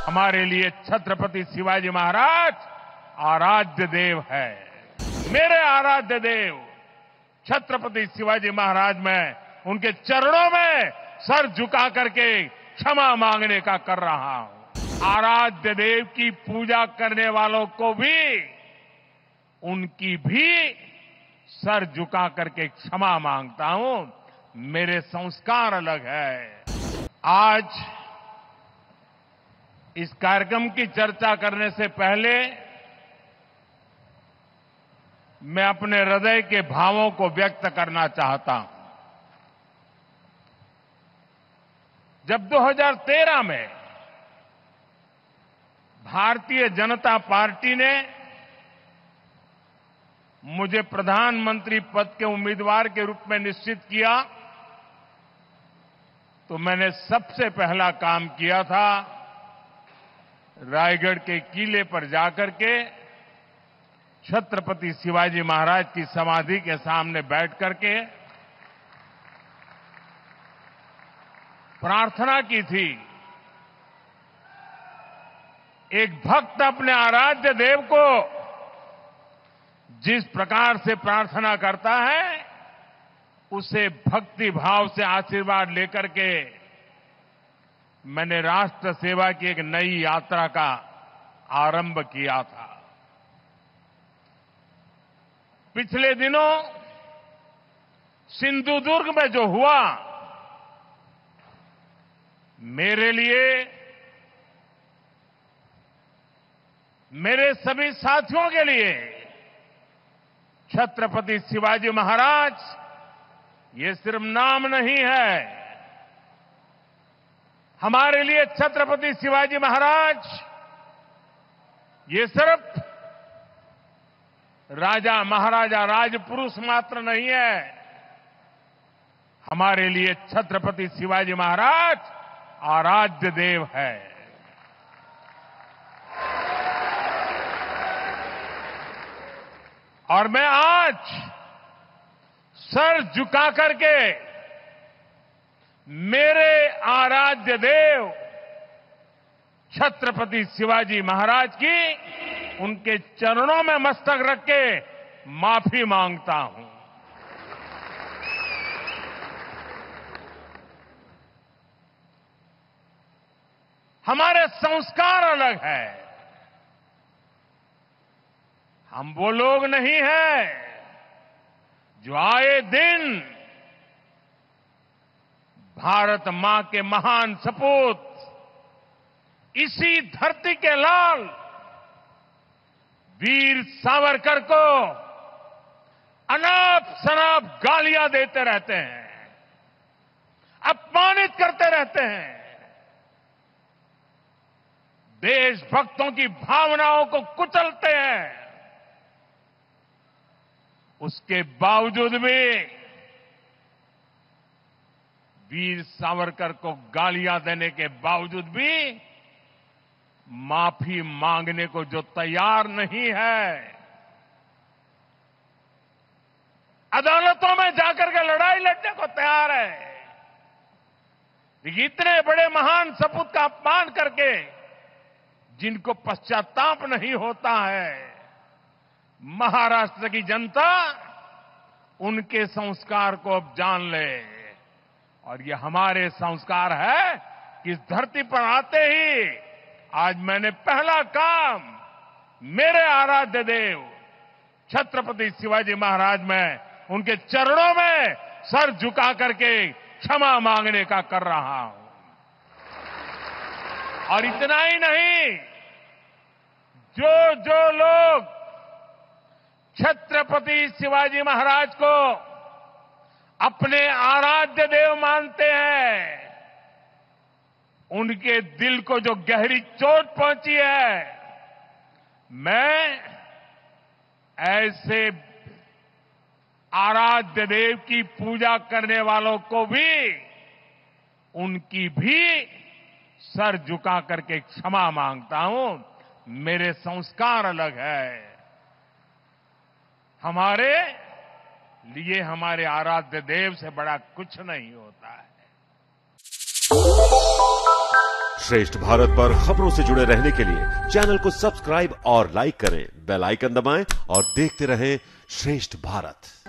हमारे लिए छत्रपति शिवाजी महाराज आराध्य देव है। मेरे आराध्य देव छत्रपति शिवाजी महाराज, मैं उनके चरणों में सर झुका करके क्षमा मांगने का कर रहा हूं। आराध्य देव की पूजा करने वालों को भी, उनकी भी सर झुका करके क्षमा मांगता हूं। मेरे संस्कार अलग है। आज इस कार्यक्रम की चर्चा करने से पहले मैं अपने हृदय के भावों को व्यक्त करना चाहता हूं। जब 2013 में भारतीय जनता पार्टी ने मुझे प्रधानमंत्री पद के उम्मीदवार के रूप में निश्चित किया, तो मैंने सबसे पहला काम किया था रायगढ़ के किले पर जाकर के छत्रपति शिवाजी महाराज की समाधि के सामने बैठ करके प्रार्थना की थी। एक भक्त अपने आराध्य देव को जिस प्रकार से प्रार्थना करता है, उसे भक्ति भाव से आशीर्वाद लेकर के मैंने राष्ट्र सेवा की एक नई यात्रा का आरंभ किया था। पिछले दिनों सिंधुदुर्ग में जो हुआ, मेरे लिए, मेरे सभी साथियों के लिए छत्रपति शिवाजी महाराज ये सिर्फ नाम नहीं है। हमारे लिए छत्रपति शिवाजी महाराज ये सिर्फ राजा महाराजा राजपुरुष मात्र नहीं है। हमारे लिए छत्रपति शिवाजी महाराज आराध्य देव है। और मैं आज सर झुका करके मेरे आराध्य देव छत्रपति शिवाजी महाराज की उनके चरणों में मस्तक रख के माफी मांगता हूं। हमारे संस्कार अलग है। हम वो लोग नहीं हैं जो आए दिन भारत मां के महान सपूत, इसी धरती के लाल वीर सावरकर को अनाप शनाप गालियां देते रहते हैं, अपमानित करते रहते हैं, देशभक्तों की भावनाओं को कुचलते हैं। उसके बावजूद भी वीर सावरकर को गालियां देने के बावजूद भी माफी मांगने को जो तैयार नहीं है, अदालतों में जाकर के लड़ाई लड़ने को तैयार है, इतने बड़े महान सपूत का अपमान करके जिनको पश्चाताप नहीं होता है, महाराष्ट्र की जनता उनके संस्कार को अब जान ले। और ये हमारे संस्कार है कि इस धरती पर आते ही आज मैंने पहला काम मेरे आराध्य देव छत्रपति शिवाजी महाराज में उनके चरणों में सर झुका करके क्षमा मांगने का कर रहा हूं। और इतना ही नहीं, जो लोग छत्रपति शिवाजी महाराज को अपने आराध्य देव मानते हैं, उनके दिल को जो गहरी चोट पहुंची है, मैं ऐसे आराध्य देव की पूजा करने वालों को भी, उनकी भी सर झुका करके क्षमा मांगता हूं। मेरे संस्कार अलग है। हमारे लिए हमारे आराध्य देव से बड़ा कुछ नहीं होता है। श्रेष्ठ भारत पर खबरों से जुड़े रहने के लिए चैनल को सब्सक्राइब और लाइक करें, बेल आइकन दबाएं और देखते रहें श्रेष्ठ भारत।